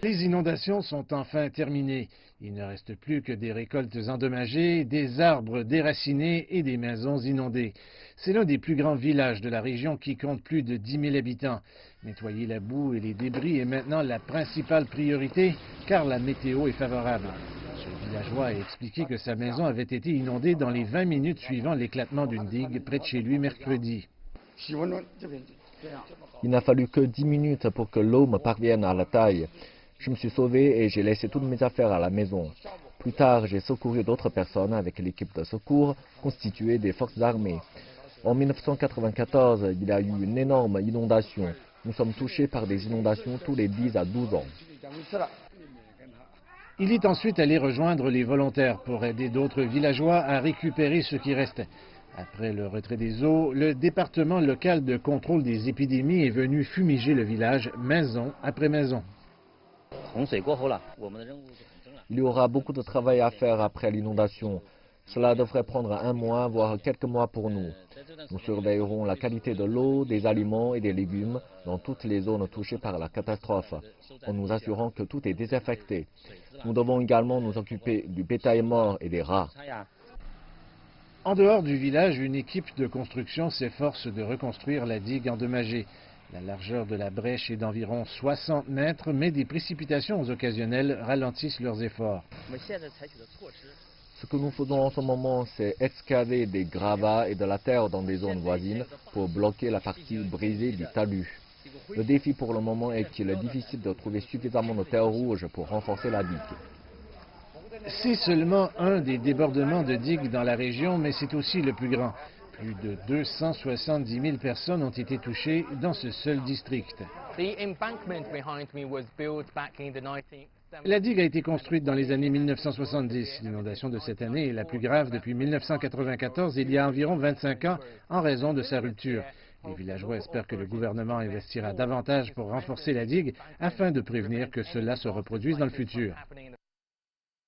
Les inondations sont enfin terminées. Il ne reste plus que des récoltes endommagées, des arbres déracinés et des maisons inondées. C'est l'un des plus grands villages de la région qui compte plus de 10 000 habitants. Nettoyer la boue et les débris est maintenant la principale priorité car la météo est favorable. Ce villageois a expliqué que sa maison avait été inondée dans les 20 minutes suivant l'éclatement d'une digue près de chez lui mercredi. Il n'a fallu que 10 minutes pour que l'eau me parvienne à la taille. Je me suis sauvé et j'ai laissé toutes mes affaires à la maison. Plus tard, j'ai secouru d'autres personnes avec l'équipe de secours constituée des forces armées. En 1994, il y a eu une énorme inondation. Nous sommes touchés par des inondations tous les 10 à 12 ans. Il est ensuite allé rejoindre les volontaires pour aider d'autres villageois à récupérer ce qui restait. Après le retrait des eaux, le département local de contrôle des épidémies est venu fumiger le village maison après maison. Il y aura beaucoup de travail à faire après l'inondation. Cela devrait prendre un mois, voire quelques mois pour nous. Nous surveillerons la qualité de l'eau, des aliments et des légumes dans toutes les zones touchées par la catastrophe, en nous assurant que tout est désinfecté. Nous devons également nous occuper du bétail mort et des rats. En dehors du village, une équipe de construction s'efforce de reconstruire la digue endommagée. La largeur de la brèche est d'environ 60 mètres, mais des précipitations occasionnelles ralentissent leurs efforts. Ce que nous faisons en ce moment, c'est excaver des gravats et de la terre dans des zones voisines pour bloquer la partie brisée du talus. Le défi pour le moment est qu'il est difficile de trouver suffisamment de terre rouge pour renforcer la digue. C'est seulement un des débordements de digues dans la région, mais c'est aussi le plus grand. Plus de 270 000 personnes ont été touchées dans ce seul district. La digue a été construite dans les années 1970. L'inondation de cette année est la plus grave depuis 1994, il y a environ 25 ans, en raison de sa rupture. Les villageois espèrent que le gouvernement investira davantage pour renforcer la digue afin de prévenir que cela se reproduise dans le futur.